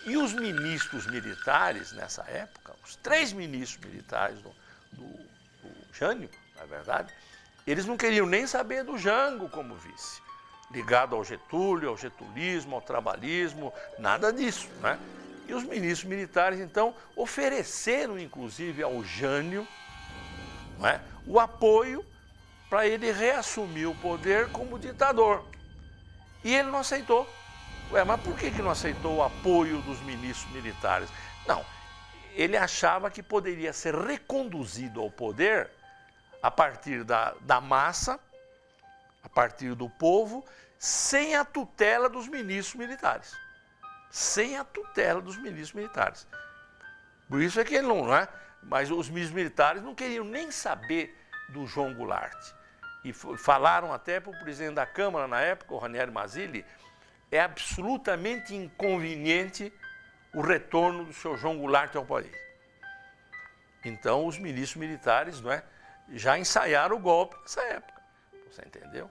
E os ministros militares, nessa época, os 3 ministros militares do Jânio, na verdade, eles não queriam nem saber do Jango como vice, ligado ao Getúlio, ao getulismo, ao trabalhismo, nada disso, né? E os ministros militares, então, ofereceram, inclusive, ao Jânio, não é, o apoio para ele reassumir o poder como ditador. E ele não aceitou. Ué, mas por que não aceitou o apoio dos ministros militares? Não, ele achava que poderia ser reconduzido ao poder a partir da massa, a partir do povo, sem a tutela dos ministros militares. Sem a tutela dos ministros militares. Por isso é que ele não é? Mas os ministros militares não queriam nem saber do João Goulart. E falaram até para o presidente da Câmara na época, o Ranieri Mazzilli, é absolutamente inconveniente o retorno do seu João Goulart ao país. Então, os ministros militares, não é, já ensaiaram o golpe nessa época, você entendeu?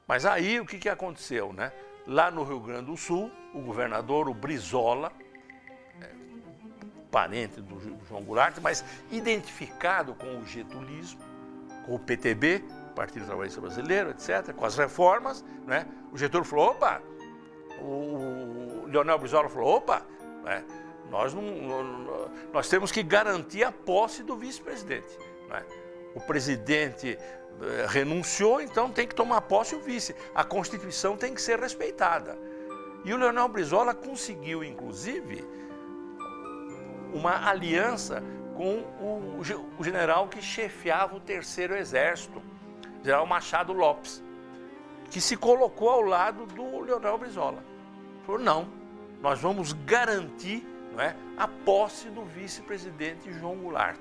Mas aí, o que aconteceu, né? Lá no Rio Grande do Sul, o governador, o Brizola, parente do João Goulart, mas identificado com o getulismo, com o PTB, Partido Trabalhista Brasileiro, etc., com as reformas, né? O Getúlio falou, opa, o Leonel Brizola falou, opa, né? Nós temos que garantir a posse do vice-presidente, né? O presidente renunciou, então tem que tomar posse o vice. A Constituição tem que ser respeitada. E o Leonel Brizola conseguiu, inclusive, uma aliança com o general que chefiava o Terceiro Exército, general Machado Lopes, que se colocou ao lado do Leonel Brizola. Falou, não, nós vamos garantir, não é, a posse do vice-presidente João Goulart.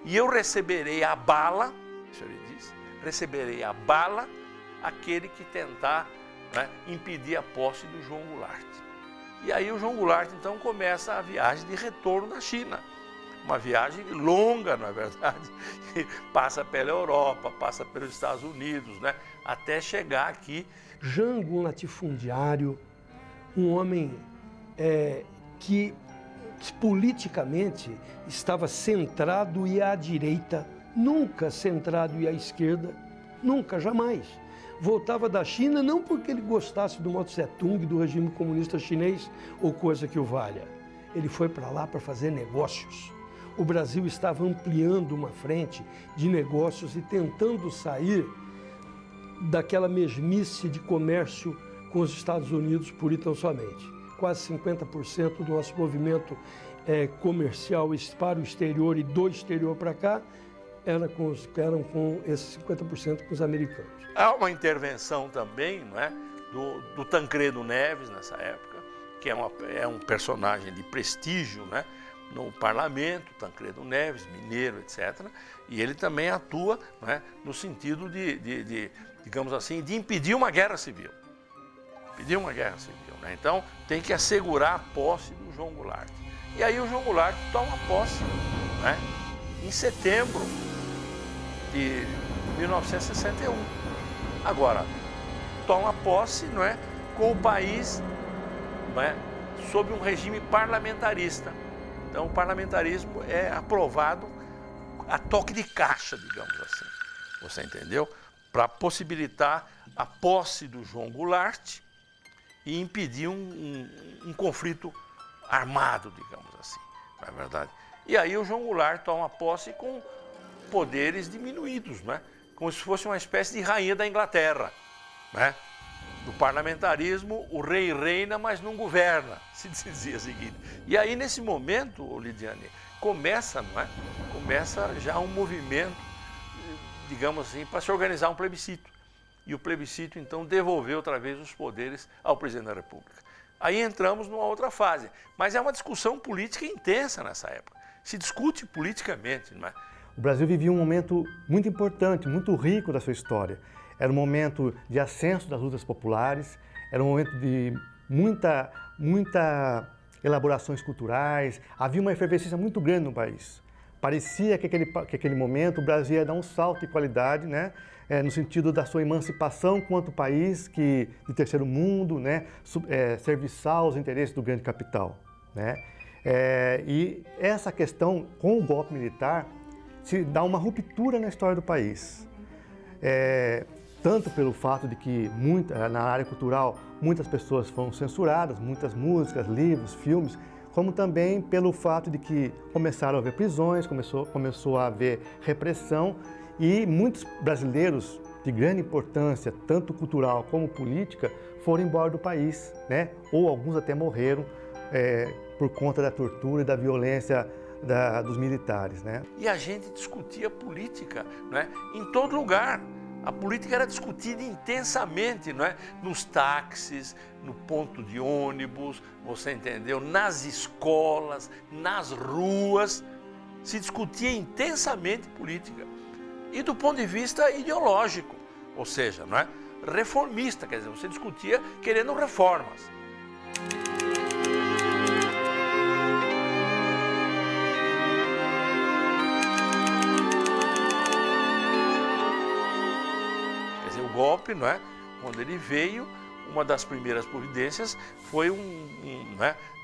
E eu receberei a bala, isso ele disse, receberei a bala aquele que tentar, né, impedir a posse do João Goulart. E aí o João Goulart, então, começa a viagem de retorno da China. Uma viagem longa, não é verdade? Passa pela Europa, passa pelos Estados Unidos, né? Até chegar aqui. Jango, um latifundiário, um homem que politicamente estava centrado e à direita, nunca centrado e à esquerda, nunca, jamais. Voltava da China não porque ele gostasse do Mao Tse-tung, do regime comunista chinês ou coisa que o valha. Ele foi para lá para fazer negócios. O Brasil estava ampliando uma frente de negócios e tentando sair daquela mesmice de comércio com os Estados Unidos pura e tão somente. Quase 50% do nosso movimento comercial para o exterior e do exterior para cá eram com esses 50% com os americanos. Há uma intervenção também, não é, do Tancredo Neves nessa época, que é um personagem de prestígio, né, no parlamento, Tancredo Neves, mineiro, etc. E ele também atua, né, no sentido digamos assim, de impedir uma guerra civil. Impedir uma guerra civil, né? Então, tem que assegurar a posse do João Goulart. E aí o João Goulart toma posse, né, em setembro de 1961. Agora, toma posse, não é, com o país, não é, sob um regime parlamentarista. Então, o parlamentarismo é aprovado a toque de caixa, digamos assim. Você entendeu? Para possibilitar a posse do João Goulart e impedir um conflito armado, digamos assim. Não é verdade? E aí o João Goulart toma posse com poderes diminuídos, né? Como se fosse uma espécie de rainha da Inglaterra, né? Do parlamentarismo, o rei reina, mas não governa, se dizia o seguinte. E aí, nesse momento, Lidiane, começa, não é? Começa já um movimento, digamos assim, para se organizar um plebiscito. E o plebiscito, então, devolveu outra vez os poderes ao presidente da República. Aí entramos numa outra fase. Mas é uma discussão política intensa nessa época. Se discute politicamente, não é? O Brasil vivia um momento muito importante, muito rico da sua história. Era um momento de ascenso das lutas populares, era um momento de muita elaborações culturais, havia uma efervescência muito grande no país. Parecia que aquele momento o Brasil ia dar um salto de qualidade, né? No sentido da sua emancipação quanto país de terceiro mundo, né? Serviçal aos interesses do grande capital. né? E essa questão com o golpe militar se dá uma ruptura na história do país. Tanto pelo fato de que na área cultural muitas pessoas foram censuradas, muitas músicas, livros, filmes, como também pelo fato de que começaram a haver prisões, começou a haver repressão e muitos brasileiros de grande importância, tanto cultural como política, foram embora do país, né? Ou alguns até morreram por conta da tortura e da violência dos militares, né? E a gente discutia política, né? Em todo lugar. A política era discutida intensamente, não é? Nos táxis, no ponto de ônibus, você entendeu? Nas escolas, nas ruas, se discutia intensamente política. E do ponto de vista ideológico, ou seja, não é? Reformista, quer dizer, você discutia querendo reformas. O golpe, não é? Quando ele veio, uma das primeiras providências foi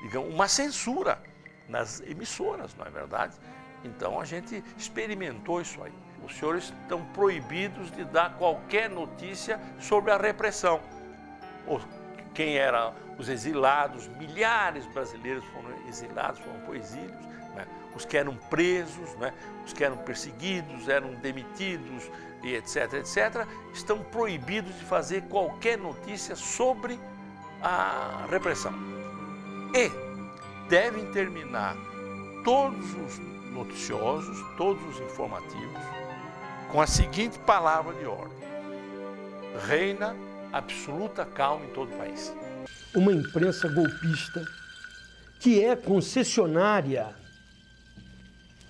digamos, uma censura nas emissoras, não é verdade? Então a gente experimentou isso aí. Os senhores estão proibidos de dar qualquer notícia sobre a repressão. Quem eram os exilados, milhares de brasileiros foram exilados, foram para o exílio, né? Os que eram presos, né? Os que eram perseguidos, eram demitidos, e etc., etc., estão proibidos de fazer qualquer notícia sobre a repressão. E devem terminar todos os noticiosos, todos os informativos, com a seguinte palavra de ordem: reina absoluta calma em todo o país. Uma imprensa golpista que é concessionária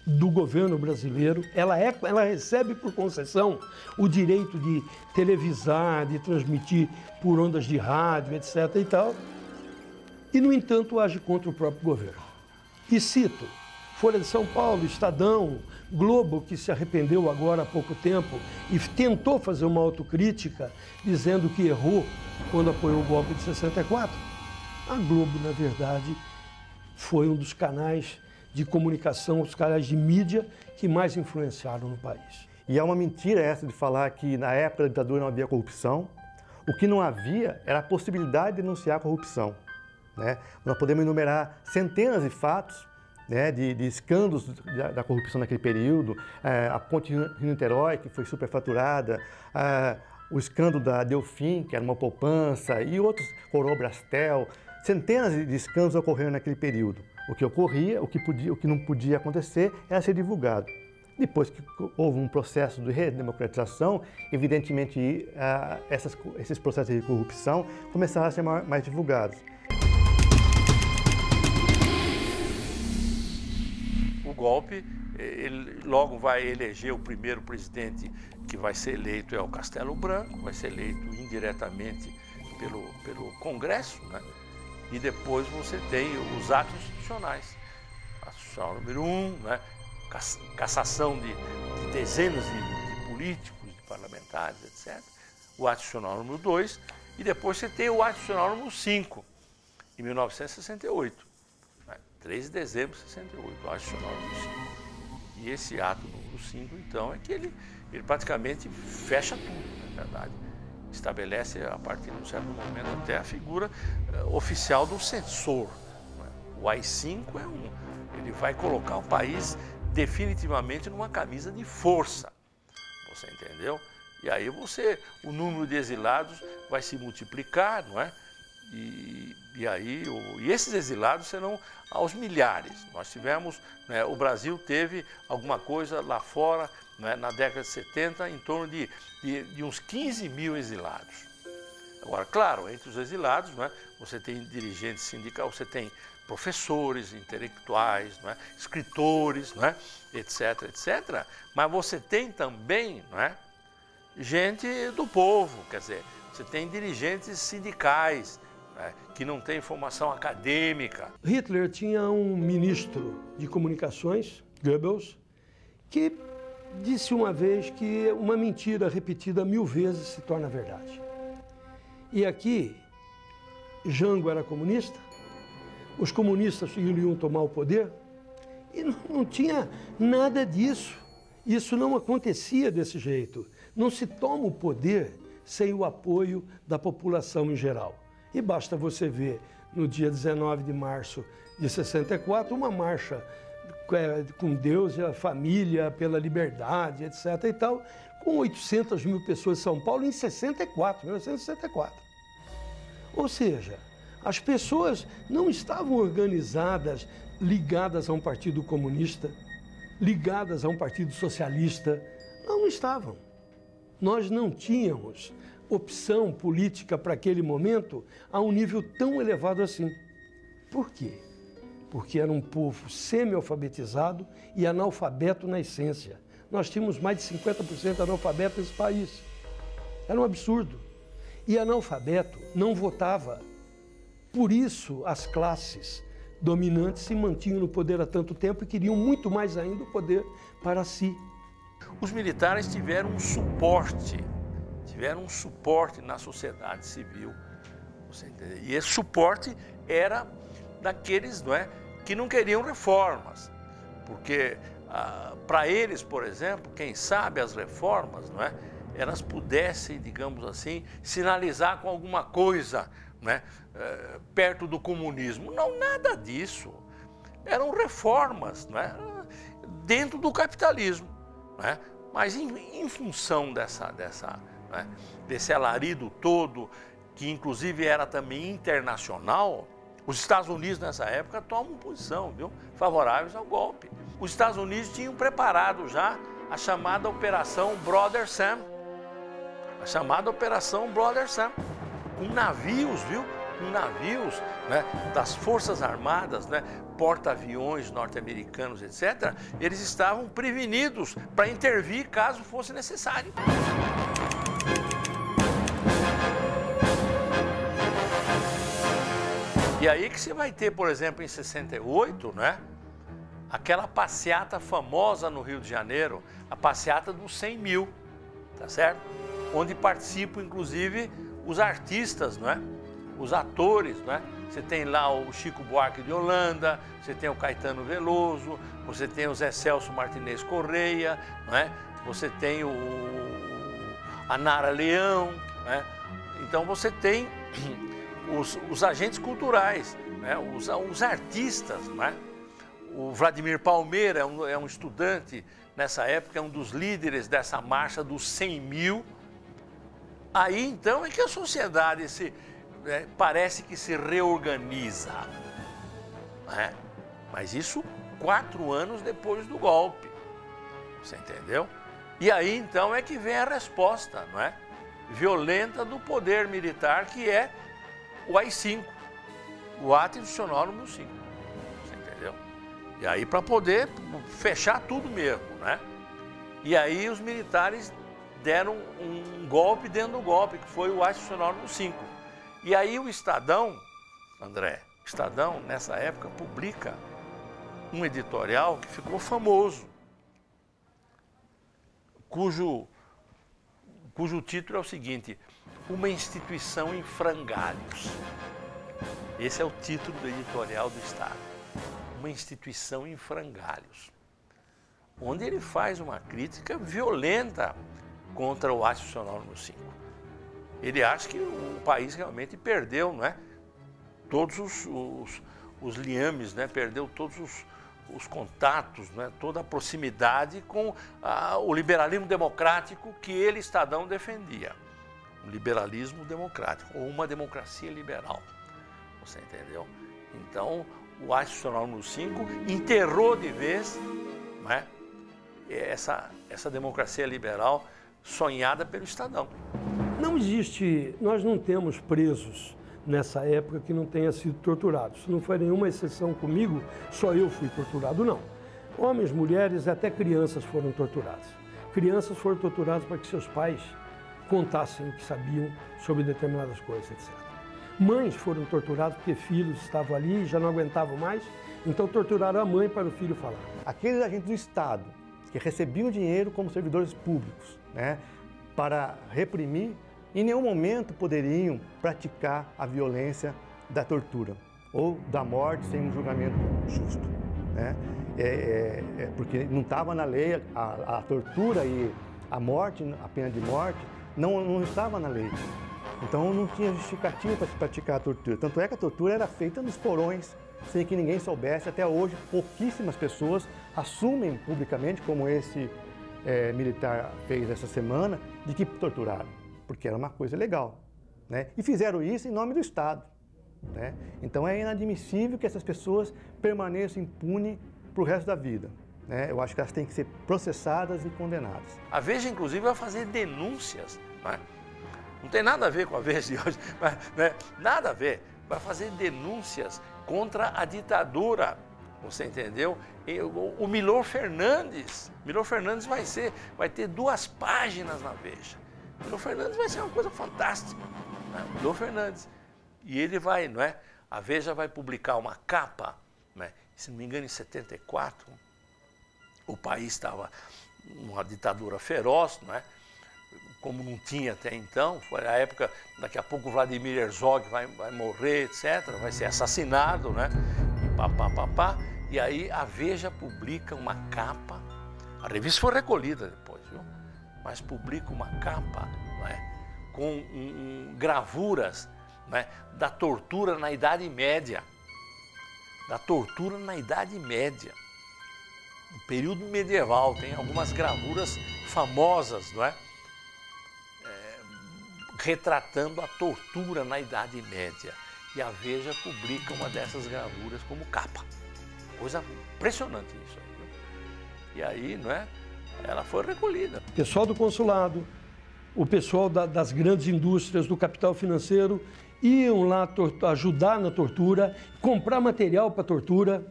do governo brasileiro, ela recebe por concessão o direito de televisar, de transmitir por ondas de rádio, etc. e tal, e, no entanto, age contra o próprio governo. E cito, Folha de São Paulo, Estadão, Globo, que se arrependeu agora há pouco tempo e tentou fazer uma autocrítica, dizendo que errou quando apoiou o golpe de 64. A Globo, na verdade, foi um dos canais de comunicação, os canais de mídia que mais influenciaram no país. E é uma mentira essa de falar que na época da ditadura não havia corrupção. O que não havia era a possibilidade de denunciar a corrupção, né? Nós podemos enumerar centenas de fatos, né, de escândalos da corrupção naquele período, a ponte Rio-Niterói, que foi superfaturada, o escândalo da Delfim, que era uma poupança, e outros, Coroa Brastel, centenas de escândalos ocorreram naquele período. O que ocorria, o que não podia acontecer era ser divulgado. Depois que houve um processo de redemocratização, evidentemente esses processos de corrupção começaram a ser mais divulgados. O golpe, ele logo vai eleger o primeiro presidente que vai ser eleito, é o Castelo Branco, vai ser eleito indiretamente pelo Congresso, né? E depois você tem os atos institucionais. Ato institucional número 1, né? Cassação de dezenas de políticos, de parlamentares, etc. O ato institucional número 2, e depois você tem o ato institucional número 5, em 1968. 3 de dezembro de 68, o ato institucional número 5. E esse ato número 5, então, é que ele praticamente fecha tudo, na verdade. Estabelece, a partir de um certo momento, até a figura oficial do censor. O AI-5 ele vai colocar o país definitivamente numa camisa de força, você entendeu? E aí o número de exilados vai se multiplicar, não é? E esses exilados serão aos milhares. Nós tivemos, né, o Brasil teve alguma coisa lá fora, né, na década de 70, em torno de uns 15 mil exilados. Agora, claro, entre os exilados, né, você tem dirigentes sindicais, você tem professores, intelectuais, né, escritores, né, etc., etc. Mas você tem também, né, gente do povo, quer dizer, você tem dirigentes sindicais, né, que não têm formação acadêmica. Hitler tinha um ministro de comunicações, Goebbels, que disse uma vez que uma mentira repetida 1000 vezes se torna verdade. E aqui, Jango era comunista, os comunistas iriam tomar o poder? E não tinha nada disso. Isso não acontecia desse jeito. Não se toma o poder sem o apoio da população em geral. E basta você ver, no dia 19 de março de 64, uma marcha com Deus e a família, pela liberdade, etc. e tal, com 800 mil pessoas em São Paulo em 1964. Ou seja, as pessoas não estavam organizadas, ligadas a um partido comunista, ligadas a um partido socialista. Não estavam. Nós não tínhamos opção política para aquele momento a um nível tão elevado assim. Por quê? Porque era um povo semi-alfabetizado e analfabeto na essência. Nós tínhamos mais de 50% analfabeto nesse país. Era um absurdo. E analfabeto não votava. Por isso, as classes dominantes se mantinham no poder há tanto tempo e queriam muito mais ainda o poder para si. Os militares tiveram um suporte na sociedade civil. Você entendeu? E esse suporte era daqueles, não é, que não queriam reformas. Porque para eles, por exemplo, quem sabe as reformas, não é, elas pudessem, digamos assim, sinalizar com alguma coisa, né, perto do comunismo. Não, nada disso. Eram reformas, né, dentro do capitalismo. Né? Mas em função né, desse alarido todo, que inclusive era também internacional, os Estados Unidos nessa época tomam posição, viu, favoráveis ao golpe. Os Estados Unidos tinham preparado já a chamada Operação Brother Sam. A chamada Operação Brother Sam, com navios, viu? Com navios, né, das Forças Armadas, né, porta-aviões norte-americanos, etc., eles estavam prevenidos para intervir caso fosse necessário. E aí que você vai ter, por exemplo, em 68, né, aquela passeata famosa no Rio de Janeiro, a passeata dos 100 mil, tá certo? Onde participam, inclusive, os artistas, não é? Os atores, não é? Você tem lá o Chico Buarque de Holanda, você tem o Caetano Veloso, você tem o Zé Celso Martinez Correia, não é? Você tem a Nara Leão, né? Então você tem os agentes culturais, né? Os artistas, não é? O Vladimir Palmeira é um estudante nessa época, é um dos líderes dessa marcha dos 100 mil. Aí então é que a sociedade parece que se reorganiza, né? Mas isso 4 anos depois do golpe, você entendeu? E aí então é que vem a resposta, não é? Violenta do poder militar, que é o AI-5, o ato institucional número 5, você entendeu? E aí para poder fechar tudo mesmo, né? E aí os militares deram um golpe dentro do golpe, que foi o ato institucional número 5. E aí o Estadão, André, o Estadão nessa época publica um editorial que ficou famoso, cujo título é o seguinte: Uma instituição em frangalhos. Esse é o título do editorial do Estado. Uma instituição em frangalhos. Onde ele faz uma crítica violenta contra o ato institucional número 5. Ele acha que o país realmente perdeu, não é? Todos os liames, né? Perdeu todos os contatos, né? Toda a proximidade com o liberalismo democrático que ele, Estadão, defendia. Um liberalismo democrático, ou uma democracia liberal. Você entendeu? Então, o ato institucional número 5 enterrou de vez, não é? essa democracia liberal sonhada pelo Estadão. Não existe, nós não temos presos nessa época que não tenha sido torturado. Se não foi nenhuma exceção comigo, só eu fui torturado, não. Homens, mulheres, até crianças foram torturadas. Crianças foram torturadas para que seus pais contassem o que sabiam sobre determinadas coisas, etc. Mães foram torturadas porque filhos estavam ali e já não aguentavam mais, então torturaram a mãe para o filho falar. Aqueles agentes do Estado que recebiam dinheiro como servidores públicos, né, para reprimir, em nenhum momento poderiam praticar a violência da tortura. ou da morte sem um julgamento justo, né? Porque não estava na lei a tortura e a morte, a pena de morte, não estava na lei. Então não tinha justificativa para se praticar a tortura. Tanto é que a tortura era feita nos porões, sem que ninguém soubesse. Até hoje, pouquíssimas pessoas assumem publicamente, como esse militar fez essa semana, de que torturaram, porque era uma coisa legal, né? E fizeram isso em nome do Estado, né? Então é inadmissível que essas pessoas permaneçam impunes para o resto da vida, né? Eu acho que elas têm que ser processadas e condenadas. A Veja, inclusive, vai fazer denúncias, né? Não tem nada a ver com a Veja de hoje, mas, né? Nada a ver. Vai fazer denúncias contra a ditadura, você entendeu? O Milor Fernandes vai ter 2 páginas na Veja. Milor Fernandes vai ser uma coisa fantástica, né? Milor Fernandes. E ele vai, não é? A Veja vai publicar uma capa, né? Se não me engano, em 74, o país estava numa ditadura feroz, não é? Como não tinha até então, foi a época, daqui a pouco o Vladimir Herzog vai morrer, etc., vai ser assassinado, né? E aí a Veja publica uma capa, a revista foi recolhida depois, viu? Mas publica uma capa, não é? Com gravuras, não é? Da tortura na Idade Média. Da tortura na Idade Média. No período medieval, tem algumas gravuras famosas, não é? Retratando a tortura na Idade Média. E a Veja publica uma dessas gravuras como capa. Coisa impressionante isso aí, viu? E aí, não é? Ela foi recolhida. O pessoal do consulado, o pessoal das grandes indústrias, do capital financeiro, iam lá ajudar na tortura, comprar material para a tortura,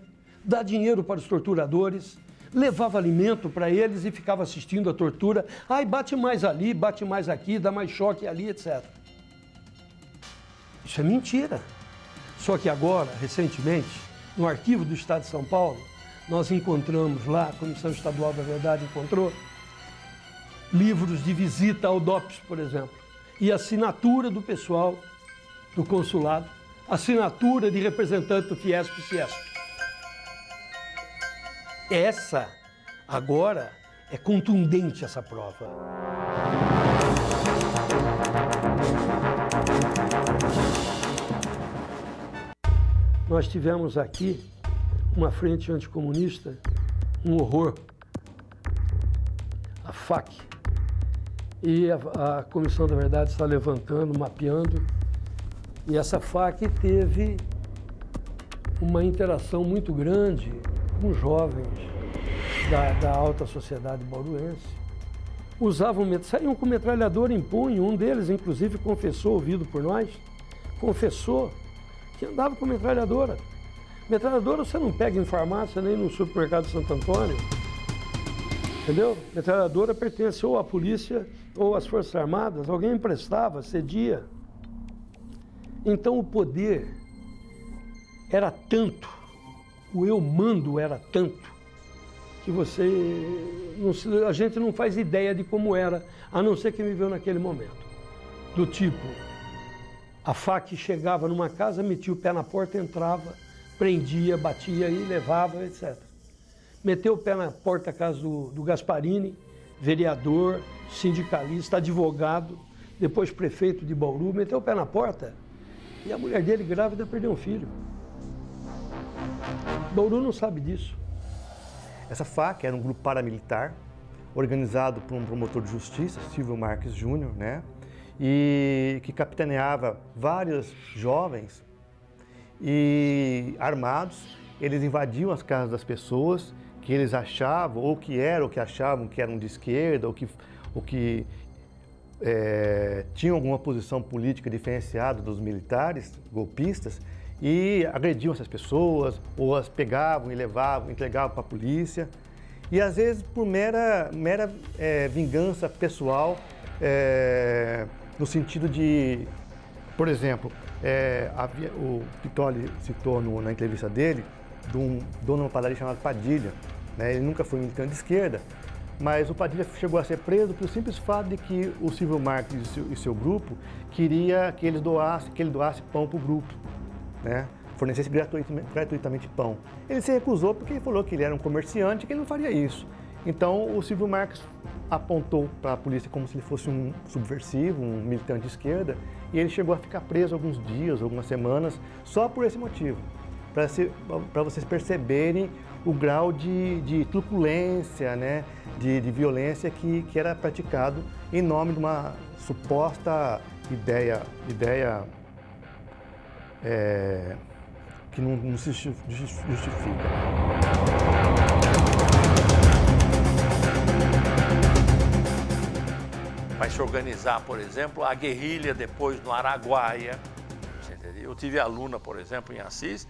dar dinheiro para os torturadores, levava alimento para eles e ficava assistindo a tortura. Ai, bate mais ali, bate mais aqui, dá mais choque ali, etc. Isso é mentira. Só que agora, recentemente, no arquivo do Estado de São Paulo, nós encontramos lá, a Comissão Estadual da Verdade encontrou, livros de visita ao DOPS, por exemplo, e assinatura do pessoal do consulado, assinatura de representante do Fiesp e Ciesp. Essa, agora, é contundente essa prova. Nós tivemos aqui uma frente anticomunista, um horror, a FAC. E a Comissão da Verdade está levantando, mapeando. E essa FAC teve uma interação muito grande com jovens da alta sociedade bauruense. Saíam com metralhadora em punho, um deles, inclusive, confessou, ouvido por nós, confessou que andava com metralhadora. Metralhadora você não pega em farmácia nem no supermercado de Santo Antônio, entendeu? Metralhadora pertence ou à polícia ou às Forças Armadas, alguém emprestava, cedia. Então o poder era tanto, o eu mando era tanto, que a gente não faz ideia de como era, a não ser que viveu naquele momento. Do tipo, a FAC chegava numa casa, metia o pé na porta, entrava, prendia, batia e levava, etc. Meteu o pé na porta da casa do Gasparini, vereador, sindicalista, advogado, depois prefeito de Bauru, meteu o pé na porta e a mulher dele, grávida, perdeu um filho. Bauru não sabe disso. Essa FAC era um grupo paramilitar, organizado por um promotor de justiça, Silvio Marques Júnior, né? E que capitaneava vários jovens e armados. Eles invadiam as casas das pessoas que eles achavam, ou que achavam que eram de esquerda, ou que tinham alguma posição política diferenciada dos militares golpistas, e agrediam essas pessoas, ou as pegavam e levavam, entregavam para a polícia. E às vezes por mera vingança pessoal, no sentido de, por exemplo, o Pittoli citou na entrevista dele, de um dono de uma padaria chamado Padilha, né? Ele nunca foi militante de esquerda, mas o Padilha chegou a ser preso pelo simples fato de que o Silvio Marques e seu grupo queria que ele doasse pão para o grupo, né? fornecesse gratuitamente pão. Ele se recusou porque ele falou que ele era um comerciante e que ele não faria isso. Então, o Silvio Marques apontou para a polícia como se ele fosse um subversivo, um militante de esquerda, e ele chegou a ficar preso alguns dias, algumas semanas, só por esse motivo, para vocês perceberem o grau de truculência, né, de violência que era praticado em nome de uma suposta ideia que não se justifica. Vai se organizar, por exemplo, a guerrilha depois no Araguaia. Você entendeu? Eu tive aluna, por exemplo, em Assis,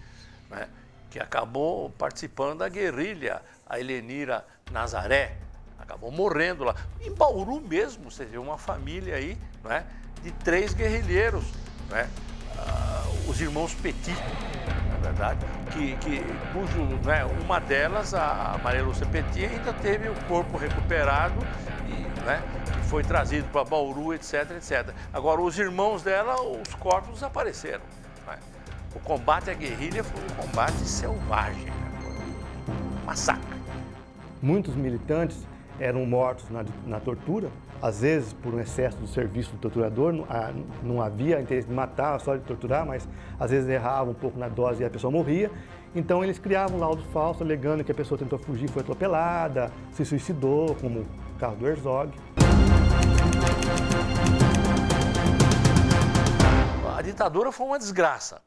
né, que acabou participando da guerrilha, a Helenira Nazaré, acabou morrendo lá. Em Bauru mesmo, você vê uma família aí, né, de 3 guerrilheiros, né, os irmãos Petit, na verdade, cujo, né, uma delas, a Maria Lúcia Petit, ainda teve o corpo recuperado e, né, foi trazido para Bauru, etc, etc. Agora, os irmãos dela, os corpos desapareceram. Né? O combate à guerrilha foi um combate selvagem, né? Um massacre. Muitos militantes eram mortos na tortura, às vezes por um excesso do serviço do torturador, não havia interesse de matar, só de torturar, mas às vezes erravam um pouco na dose e a pessoa morria. Então eles criavam um laudo falso, alegando que a pessoa tentou fugir, foi atropelada, se suicidou, como o caso do Herzog. A ditadura foi uma desgraça.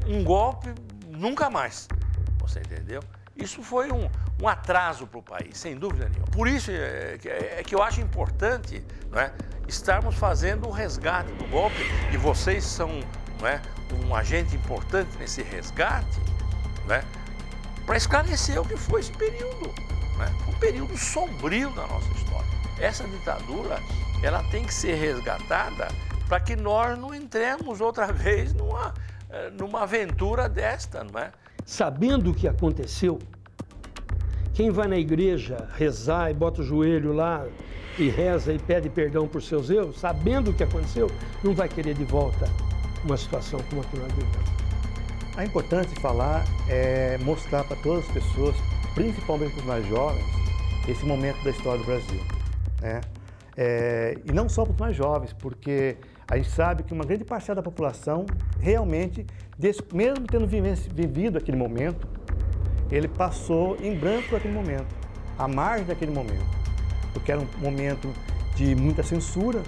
Um golpe, nunca mais. Você entendeu? Isso foi um atraso para o país, sem dúvida nenhuma. Por isso é que eu acho importante, não é, estarmos fazendo o resgate do golpe, e vocês são, não é, um agente importante nesse resgate, não é, para esclarecer o que foi esse período. Não é? Um período sombrio da nossa história. Essa ditadura, ela tem que ser resgatada para que nós não entremos outra vez numa aventura desta, não é? Sabendo o que aconteceu, quem vai na igreja rezar e bota o joelho lá e reza e pede perdão por seus erros, sabendo o que aconteceu, não vai querer de volta uma situação como a que nós vivemos. A importância de falar é mostrar para todas as pessoas, principalmente para os mais jovens, esse momento da história do Brasil. Né? E não só para os mais jovens, porque a gente sabe que uma grande parcela da população realmente, mesmo tendo vivido aquele momento, ele passou em branco por aquele momento, à margem daquele momento, porque era um momento de muita censura,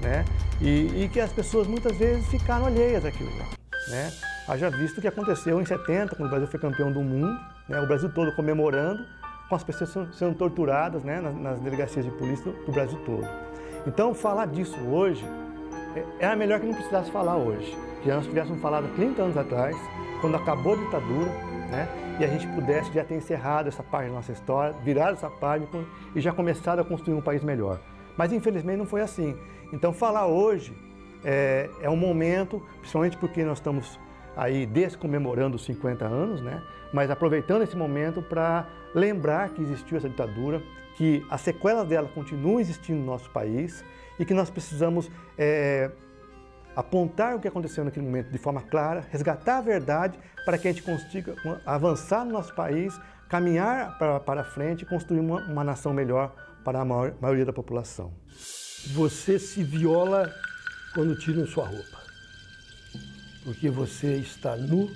né? E que as pessoas muitas vezes ficaram alheias àquilo lá. Né? Haja visto o que aconteceu em 70, quando o Brasil foi campeão do mundo, né? O Brasil todo comemorando, com as pessoas sendo torturadas, né, nas delegacias de polícia do Brasil todo. Então, falar disso hoje, era melhor que não precisasse falar hoje. Que nós tivéssemos falado 30 anos atrás, quando acabou a ditadura, né, e a gente pudesse já ter encerrado essa página da nossa história, virado essa página e já começado a construir um país melhor. Mas, infelizmente, não foi assim. Então, falar hoje é um momento, principalmente porque nós estamos aí descomemorando os 50 anos, né, mas aproveitando esse momento para lembrar que existiu essa ditadura, que as sequelas dela continuam existindo no nosso país e que nós precisamos apontar o que aconteceu naquele momento de forma clara, resgatar a verdade para que a gente consiga avançar no nosso país, caminhar para frente e construir uma nação melhor para a maioria da população. Você se viola quando tiram sua roupa, porque você está nu,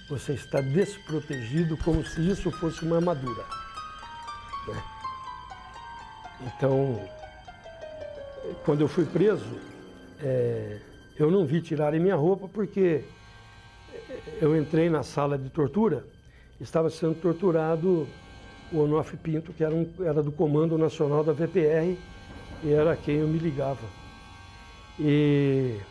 você está desprotegido, como se isso fosse uma armadura. Né? Então, quando eu fui preso, eu não vi tirarem minha roupa porque eu entrei na sala de tortura, estava sendo torturado o Onofre Pinto, que era do Comando Nacional da VPR, e era a quem eu me ligava. E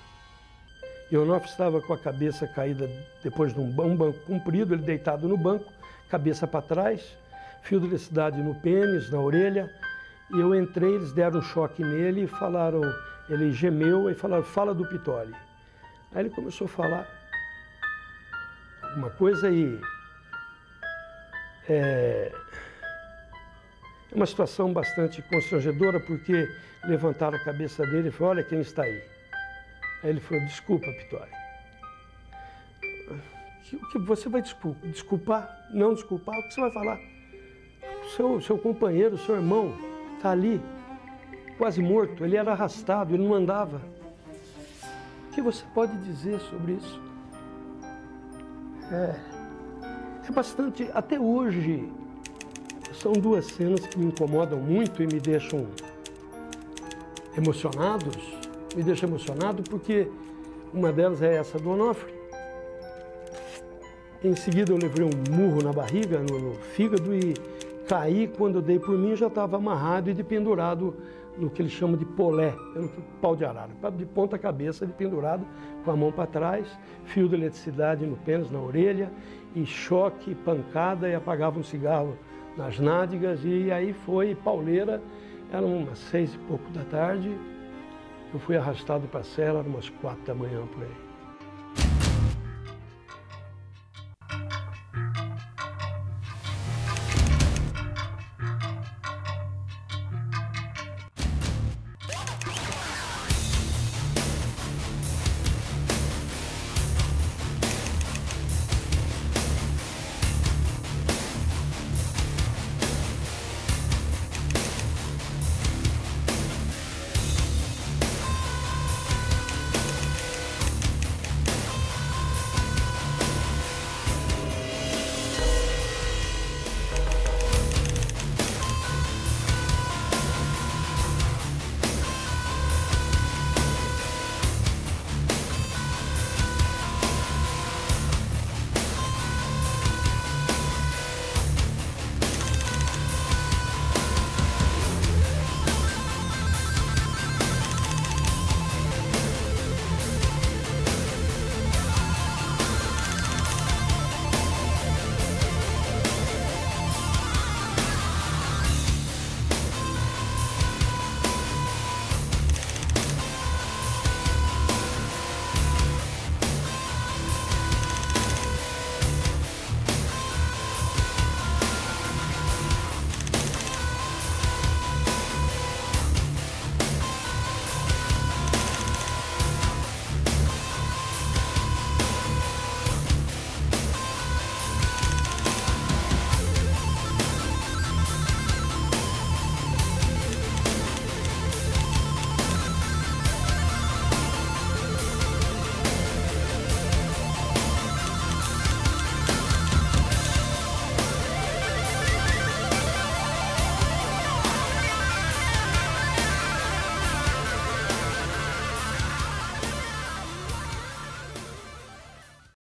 o Onofre estava com a cabeça caída depois de um banco comprido, ele deitado no banco, cabeça para trás, fio de eletricidade no pênis, na orelha, e eu entrei, eles deram um choque nele e falaram, ele gemeu e falaram, fala do Pitoli. Aí ele começou a falar alguma coisa e é uma situação bastante constrangedora, porque levantaram a cabeça dele e falaram, olha quem está aí. Aí ele falou, desculpa, Pitoli. O que você vai desculpar? Não desculpar? O que você vai falar? Seu companheiro, seu irmão, está ali, quase morto, ele era arrastado, ele não andava. O que você pode dizer sobre isso? É bastante, até hoje, são duas cenas que me incomodam muito e me deixam emocionado porque uma delas é essa do Onofre. Em seguida eu levei um murro na barriga, no fígado e caí. Quando eu dei por mim já estava amarrado e de pendurado no que eles chamam de polé, pelo pau de arara, de ponta cabeça, de pendurado com a mão para trás, fio de eletricidade no pênis, na orelha, e choque, pancada, e apagava um cigarro nas nádegas, e aí foi pauleira. Eram umas 6 e pouco da tarde, eu fui arrastado para a serra, eram umas 4 da manhã por aí.